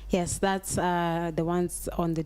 Yes, that's the ones on the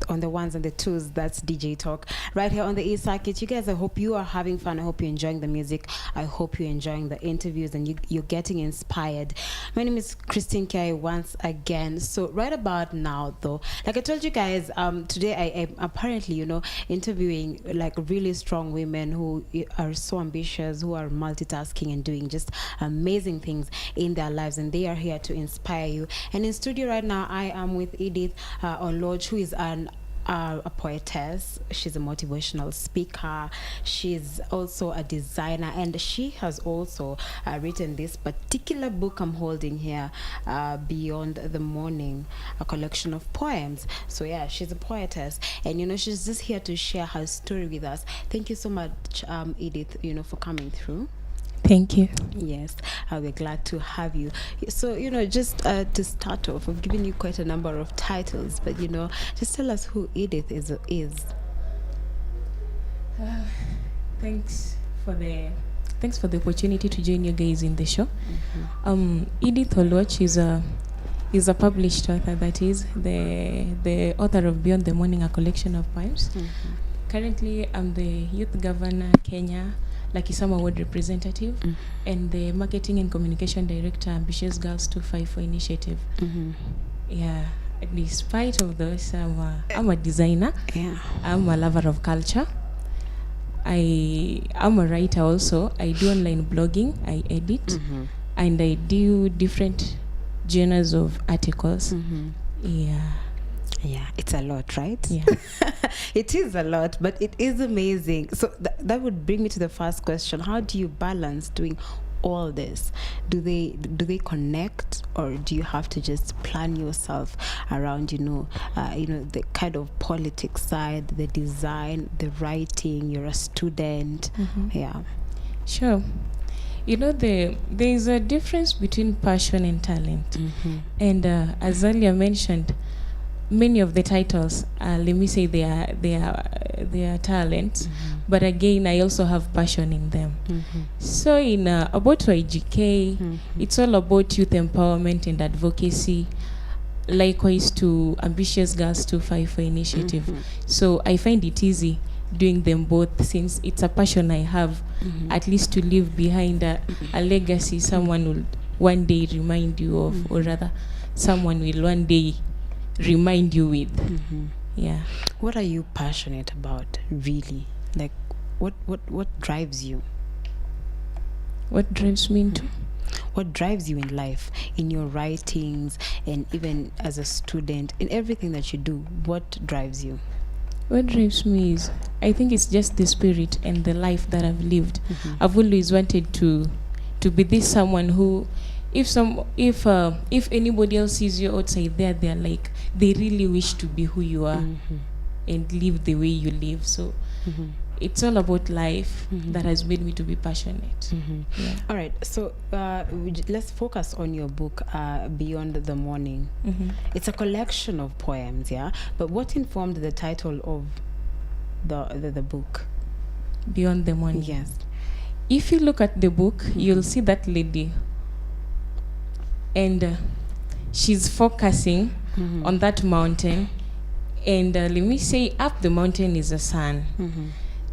on the ones and the twos. That's DJ Talk right here on the East Circuit. You guys, I hope you are having fun. I hope you're enjoying the music. I hope you're enjoying the interviews and you're getting inspired. My name is Christine Kai once again. So right about now, though, like I told you guys, today I am apparently, interviewing like really strong women who are so ambitious, who are multitasking and doing just amazing things in their lives, and they are here to inspire you. And in studio right now, I am with Edith Oluoch, who is a poetess. She's a motivational speaker. She's also a designer, and she has also written this particular book I'm holding here, Beyond the Morning, a collection of poems. So yeah, she's a poetess, and she's just here to share her story with us. Thank you so much, Edith, for coming through. Thank you. Yes, we're glad to have you. So, just to start off, I've given you quite a number of titles, but, just tell us who Edith is. Thanks for the opportunity to join you guys in the show. Edith Oluoch is a published author. That is the author of Beyond the Morning, a collection of poems. Currently, I'm the Youth Governor Kenya Lucky Summer Award representative and the Marketing and Communication Director, Ambitious Girls 254 Initiative. Yeah, despite of those, I'm a designer. Yeah. I'm a lover of culture. I'm a writer also. I do online blogging. I edit. And I do different genres of articles. Yeah, it's a lot, right? Yeah. It is a lot, but it is amazing. So that would bring me to the first question. How do you balance doing all this? Do they connect, or do you have to just plan yourself around, the kind of politics side, the design, the writing? You're a student. Yeah. Sure. There is a difference between passion and talent. And as earlier mentioned, many of the titles, let me say they are talents, but again, I also have passion in them. So in about YGK, it's all about youth empowerment and advocacy. Likewise to Ambitious Girls 254 Initiative. So I find it easy doing them both, since it's a passion I have, at least to leave behind a legacy someone will one day remind you of, or rather, someone will one day remind you with. Yeah. What are you passionate about, really? Like, what drives you? What drives me into? What drives you in life, in your writings, and even as a student, in everything that you do? What drives you? What drives me is, I think it's just the spirit and the life that I've lived. I've always wanted to be this someone who, if anybody else sees you outside there, they're like, they really wish to be who you are and live the way you live. So it's all about life that has made me to be passionate. Yeah. All right, so let's focus on your book, Beyond the Morning. It's a collection of poems, yeah? But what informed the title of the book? Beyond the Morning. Yes. If you look at the book, you'll see that lady, and she's focusing on that mountain, and let me say up the mountain is the sun.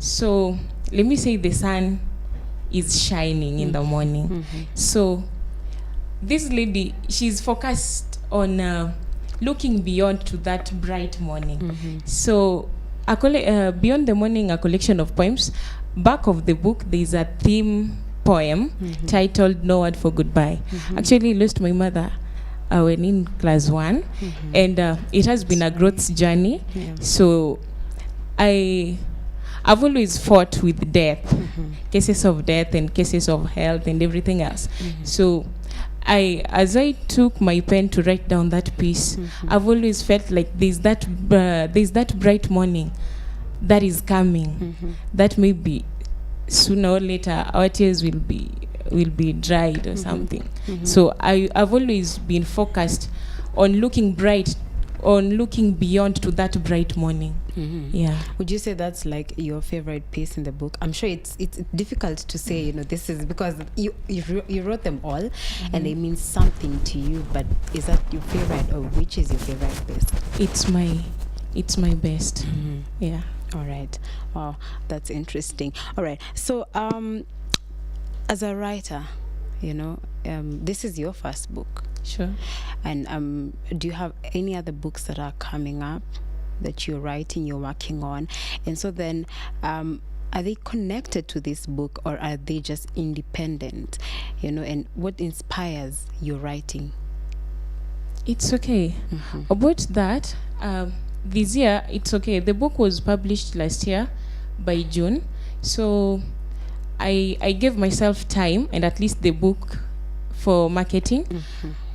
So let me say the sun is shining in the morning. So this lady, she's focused on looking beyond to that bright morning. So Beyond the Morning, a collection of poems. Back of the book, there's a theme poem titled No Word for Goodbye. Actually, I lost my mother when in class 1, and it has been a growth journey. So I've always fought with death, cases of death and cases of health and everything else. So as I took my pen to write down that piece, I've always felt like there's that bright morning that is coming, that maybe sooner or later our tears will be dried or something. So I've always been focused on looking beyond to that bright morning. Yeah. Would you say that's like your favorite piece in the book? I'm sure it's difficult to say, you know, this is because you wrote them all and they mean something to you, but is that your favorite, or which is your favorite piece? It's my best. Yeah. All right. Wow, that's interesting. All right. So as a writer, you know, this is your first book. Sure. And do you have any other books that are coming up that you're writing, you're working on? And so then, are they connected to this book, or are they just independent? You know, and what inspires your writing? It's okay. About that, this year, it's okay. The book was published last year by June. So I gave myself time and at least the book for marketing.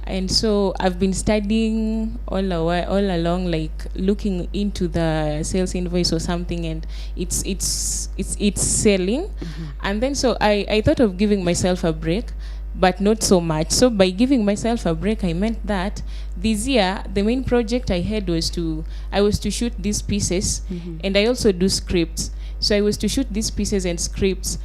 And so I've been studying all along, like looking into the sales invoice or something, and it's selling. And then so I thought of giving myself a break, but not so much. So by giving myself a break, I meant that this year the main project I had was to shoot these pieces, and I also do scripts. So I was to shoot these pieces and scripts,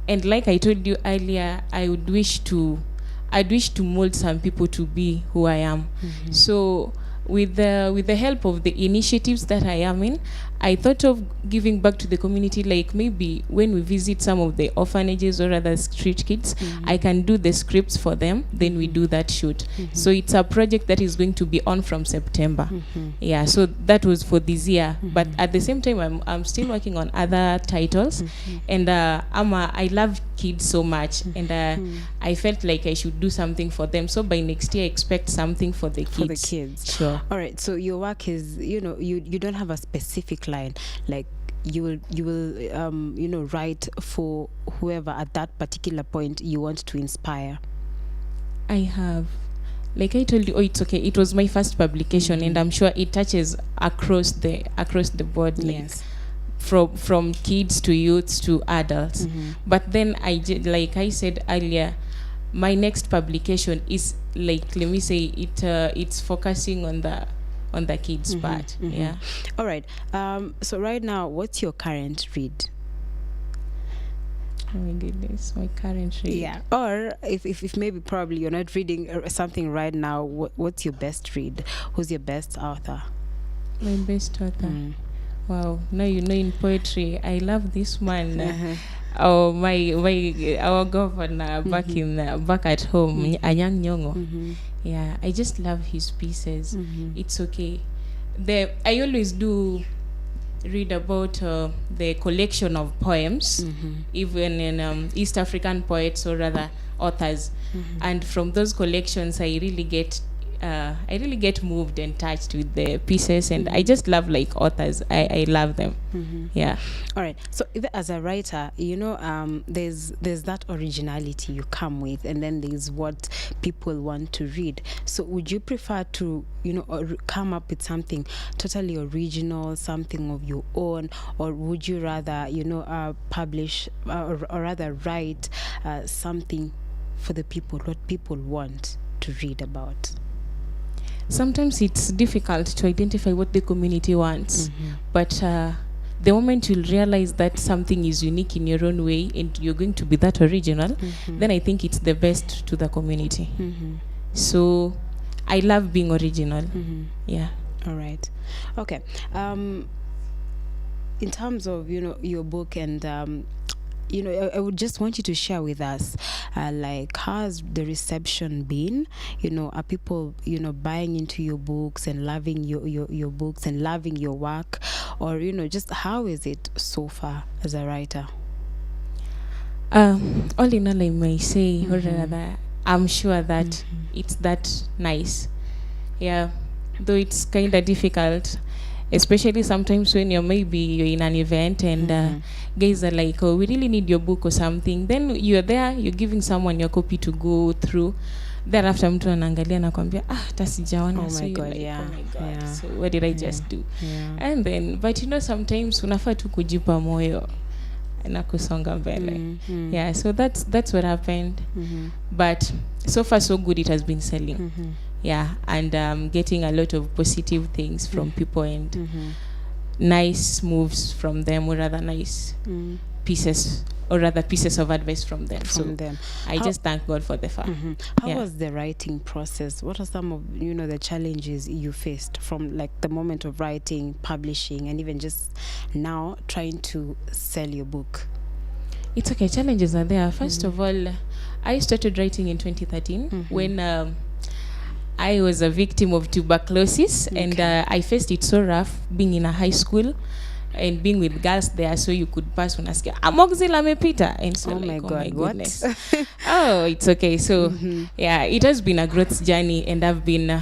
and like I told you earlier, I'd wish to mold some people to be who I am. So with the help of the initiatives that I am in, I thought of giving back to the community, like maybe when we visit some of the orphanages or other street kids, I can do the scripts for them, then we do that shoot. So it's a project that is going to be on from September. Yeah, so that was for this year. But at the same time, I'm still working on other titles. And I love kids so much, and I felt like I should do something for them. So by next year, I expect something for the kids. For the kids. Sure. All right. So your work is, you know, you don't have a specific line, like you will you know, write for whoever at that particular point you want to inspire. I have, like I told you, it's okay. It was my first publication, and I'm sure it touches across the board. Like, Yes. From kids to youths to adults. But then like I said earlier, my next publication is, like, let me say it's focusing on the kids part. Yeah. All right. So right now, what's your current read? Oh my goodness, my current read. Yeah. Or if maybe probably you're not reading something right now, what's your best read? Who's your best author? My best author. Wow. Now you know, in poetry, I love this man. Oh, our governor back at home, Anyang Nyong'o. Yeah, I just love his pieces. It's okay. I always do read about the collection of poems, even in East African poets or other authors, and from those collections, I really get moved and touched with the pieces, and I just love, like, authors. I love them. Yeah. All right. So even as a writer, you know, there's that originality you come with, and then there's what people want to read. So would you prefer to, you know, come up with something totally original, something of your own, or would you rather, you know, publish or rather write something for the people, what people want to read about? Sometimes it's difficult to identify what the community wants, but the moment you'll realize that something is unique in your own way and you're going to be that original, then I think it's the best to the community. So I love being original. Yeah. All right. Okay. In terms of, you know, your book, and you know, I would just want you to share with us, like, how's the reception been? You know, are people, you know, buying into your books and loving your books and loving your work? Or, you know, just how is it so far as a writer? All in all, I may say, or rather, I'm sure that it's that nice. Yeah, though it's kind of difficult, especially sometimes when you're in an event and guys are like, oh, we really need your book or something. Then you're there, you're giving someone your copy to go through. Thereafter mtu anaangalia na kwambia, tasijaona. Oh so my you're God, like, yeah. Oh my God, Yeah. so what did I just do? Yeah. And then, but you know, sometimes unafaa tu kujipa moyo na kusonga mbele. Yeah, so that's what happened. But so far so good, it has been selling. Yeah, and getting a lot of positive things from people, and nice moves from them, or rather nice pieces, or rather pieces of advice from them. I just thank God for the fact. How was the writing process? What are some of the challenges you faced from like the moment of writing, publishing, and even just now trying to sell your book? It's okay. Challenges are there. First of all, I started writing in 2013 when I was a victim of tuberculosis, and I faced it so rough being in a high school and being with girls there, so you could pass when ask amoxilla amepita, and so oh my goodness. Oh, it's okay. So yeah, it has been a growth journey, and I've been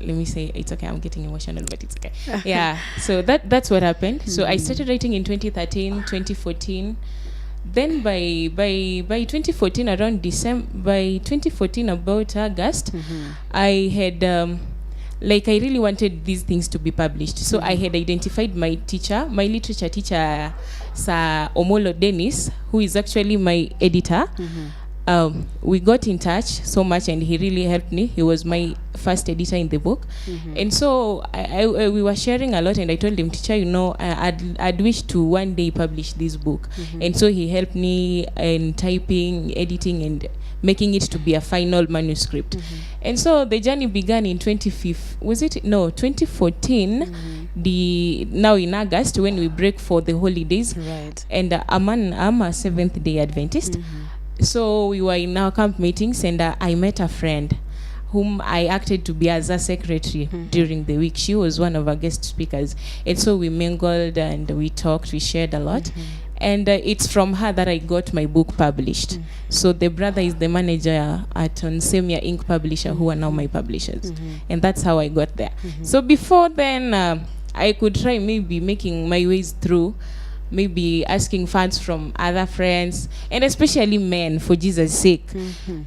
let me say, it's okay, I'm getting emotional, but it's okay. Yeah, so that's what happened. So I started writing in 2013, 2014. Then by 2014, around December, by 2014 about August, I had I really wanted these things to be published. So I had identified my teacher, my literature teacher, Sir Omolo Dennis, who is actually my editor. We got in touch so much, and he really helped me. He was my first editor in the book. And so we were sharing a lot, and I told him, teacher, I'd wish to one day publish this book. And so he helped me in typing, editing, and making it to be a final manuscript. And so the journey began in 2014, now in August, when we break for the holidays. Right. And I'm a Seventh-day Adventist. So we were in our camp meetings, and I met a friend whom I acted to be as a secretary during the week. She was one of our guest speakers. And so we mingled and we talked, we shared a lot. And it's from her that I got my book published. So the brother is the manager at Onsemia Inc. Publisher, who are now my publishers. And that's how I got there. So before then, I could try maybe making my ways through, maybe asking funds from other friends, and especially men, for Jesus' sake.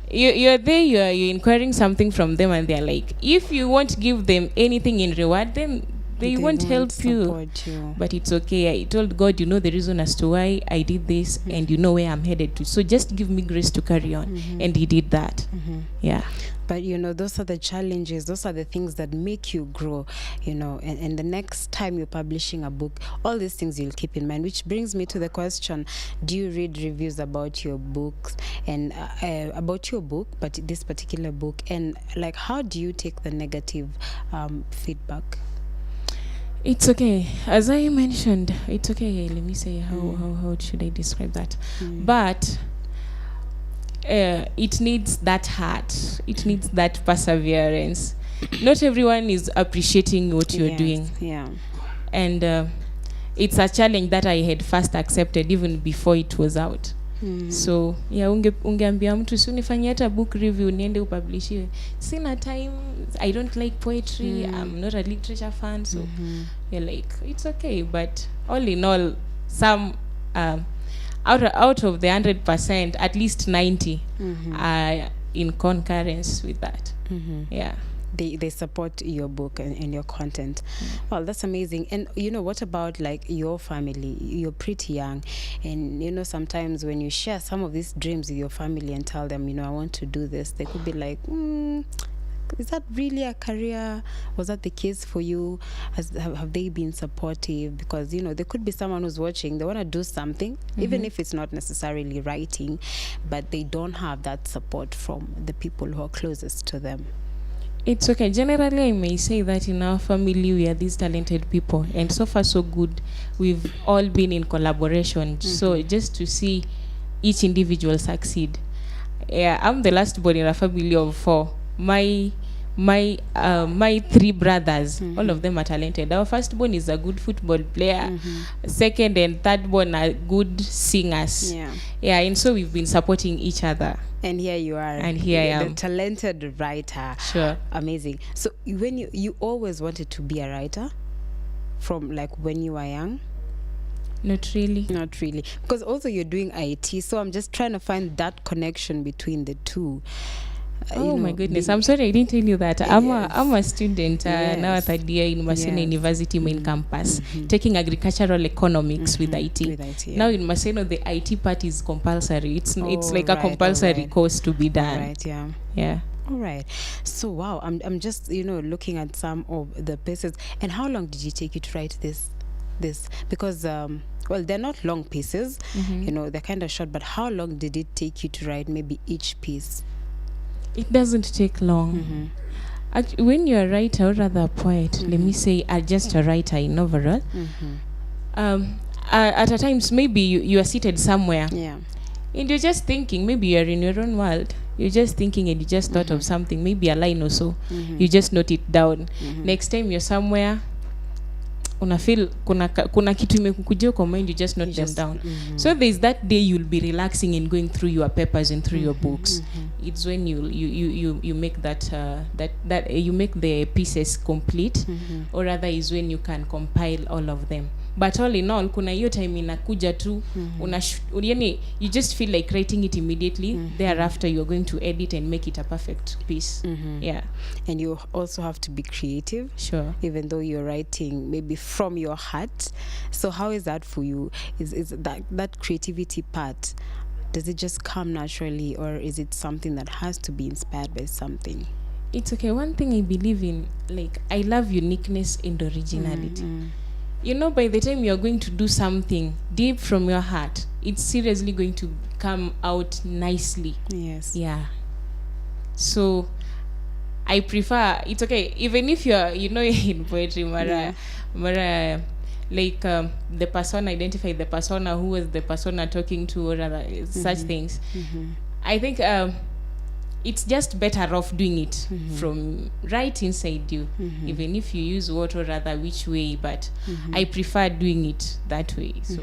You're there, you're inquiring something from them, and they're like, if you won't give them anything in reward, then they won't help you. But it's okay. I told God, the reason as to why I did this, and you know where I'm headed to. So just give me grace to carry on. And he did that. Yeah. But those are the challenges, those are the things that make you grow, and the next time you're publishing a book, all these things you'll keep in mind. Which brings me to the question, do you read reviews about your books and about your book, but this particular book, and like how do you take the negative feedback? It's okay. As I mentioned, it's okay. Let me say, how should I describe that? But it needs that heart. It needs that perseverance. Not everyone is appreciating what you're doing. Yeah. And it's a challenge that I had first accepted even before it was out. So ungeambia mtu si unifanyie hata book review niende upublishiwe. Sina time, I don't like poetry, I'm not a literature fan, so you're like, it's okay. But all in all, some out of the 100%, at least 90 are in concurrence with that. Yeah. They support your book and your content. Well, that's amazing. And what about like your family? You're pretty young, and sometimes when you share some of these dreams with your family and tell them, I want to do this, they could be like, is that really a career? Was that the case for you? Have they been supportive? Because there could be someone who's watching, they want to do something, even if it's not necessarily writing, but they don't have that support from the people who are closest to them. It's okay. Generally, I may say that in our family, we are these talented people. And so far, so good. We've all been in collaboration. So just to see each individual succeed. Yeah, I'm the last born in a family of 4. My 3 brothers, all of them are talented. Our firstborn is a good football player. Second and thirdborn are good singers. Yeah, and so we've been supporting each other. And here you are. And here I am. The talented writer. Sure. Amazing. So when you always wanted to be a writer from like when you were young? Not really. Not really. Because also you're doing IT, so I'm just trying to find that connection between the two. Oh my goodness, I'm sorry I didn't tell you that. I'm a student now at third year in Maseno University main campus, taking agricultural economics with IT. Now in Maseno the IT part is compulsory. It's like a compulsory course to be done. Right, yeah. Yeah. All right. So wow, I'm just looking at some of the pieces. And how long did it take you to write this? Because well, they're not long pieces, they're kind of short. But how long did it take you to write maybe each piece? It doesn't take long. When you're a writer or rather a poet, let me say, just a writer in overall. At a times maybe you are seated somewhere, and you're just thinking, maybe you're in your own world, you're just thinking and you just thought of something, maybe a line or so, you just note it down. Next time you're somewhere, una feel kuna kitu imekukujia kwa mind, you just note them down. So there's that day you'll be relaxing and going through your papers and through your books. It's when you make that you make the pieces complete, or rather is when you can compile all of them. But all in all, kuna hiyo time inakuja tu, you just feel like writing it immediately. Thereafter, you're going to edit and make it a perfect piece. Yeah. And you also have to be creative. Sure. Even though you're writing maybe from your heart. So how is that for you? Is that creativity part, does it just come naturally, or is it something that has to be inspired by something? It's okay. One thing I believe in, like, I love uniqueness and originality. By the time you're going to do something deep from your heart, it's seriously going to come out nicely. Yes. Yeah. So I prefer, it's okay, even if you're, in poetry, like the persona, identify the persona, who was the persona talking to, or rather, such things. I think it's just better off doing it from right inside you, even if you use what or rather which way, but I prefer doing it that way. So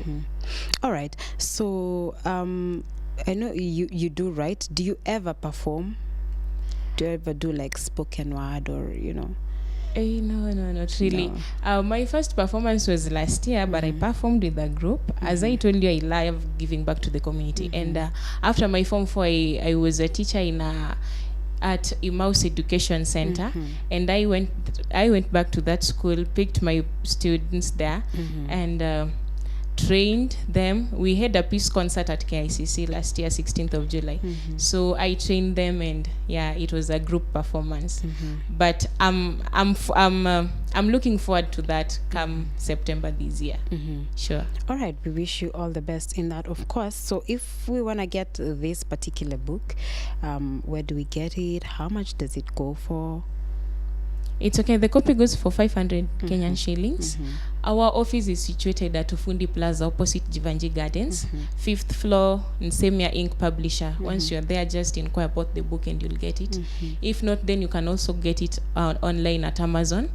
all right. So I know you do write. Do you ever perform? Do you ever do like spoken word, or No, not really. No. My first performance was last year, but I performed with a group. As I told you, I love giving back to the community. And after my Form 4, I was a teacher at Emmaus Education Center, and I went back to that school, picked my students there, and trained them. We had a peace concert at KICC last year, 16th of July. So I trained them, and it was a group performance. But I'm looking forward to that come September this year. Sure. All right, we wish you all the best in that, of course. So if we want to get this particular book, where do we get it? How much does it go for? It's okay. The copy goes for 500 Kenyan shillings. Our office is situated at Ufundi Plaza, opposite Jivanji Gardens, 5th floor, Nsemia Inc. Publisher. Once you're there, just inquire about the book and you'll get it. If not, then you can also get it online at Amazon.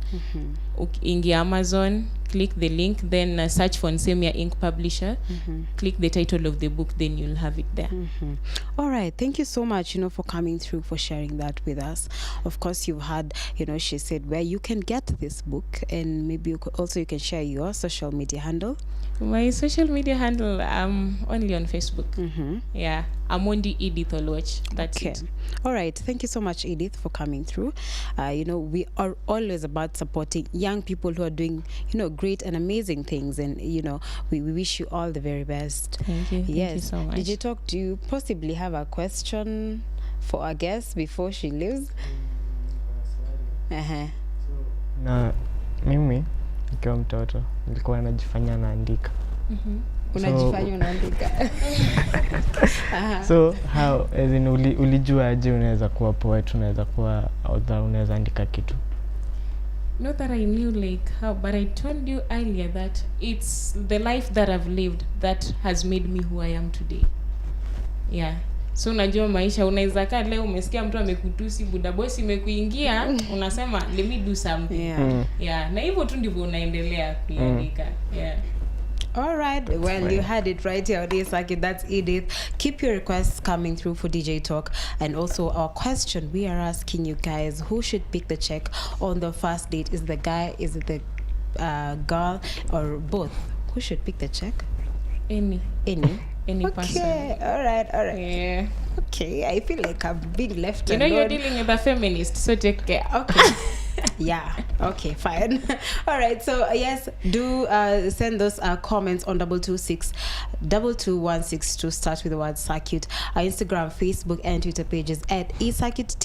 Ingia Amazon, click the link, then search for Nsemia Inc. Publisher, click the title of the book, then you'll have it there. All right. Thank you so much, for coming through, for sharing that with us. Of course, you've had, she said where you can get this book, and maybe you can share your social media handle. My social media handle, I'm only on Facebook. Yeah, I'm only Edith Oluoch. That's it. All right. Thank you so much, Edith, for coming through. We are always about supporting young people who are doing, great and amazing things. And, we wish you all the very best. Thank you. Yes. Thank you so much. Did you talk? Do you possibly have a question for our guest before she leaves? Na mimi nikiwa mtoto nilikuwa najifanya naandika. Unajifanya unaandika. So how, as in, ulijua aje unaweza kuwa poet, unaweza kuwa author, unaweza andika kitu? Not that I knew like how, but I told you earlier that it's the life that I've lived that has made me who I am today. Yeah. So unajua maisha, unaweza kaa leo umesikia mtu amekutusi, buda bosi imekuingia, unasema let me do something. Yeah. Na hivyo tu ndivyo unaendelea kuandika. Yeah. All right. Well, you had it right here on the circuit. That's Edith. Keep your requests coming through for DJ Talk. And also our question, we are asking you guys, who should pick the check on the first date? Is it the guy, is it the girl, or both? Who should pick the check? Any person. Okay. All right. Yeah. Okay. I feel like I'm being left alone. You're dealing with a feminist, so take care. Okay. Yeah. Okay, fine. All right. So yes, do send those comments on 226-22162. Start with the word circuit. Our Instagram, Facebook, and Twitter pages at eCircuit.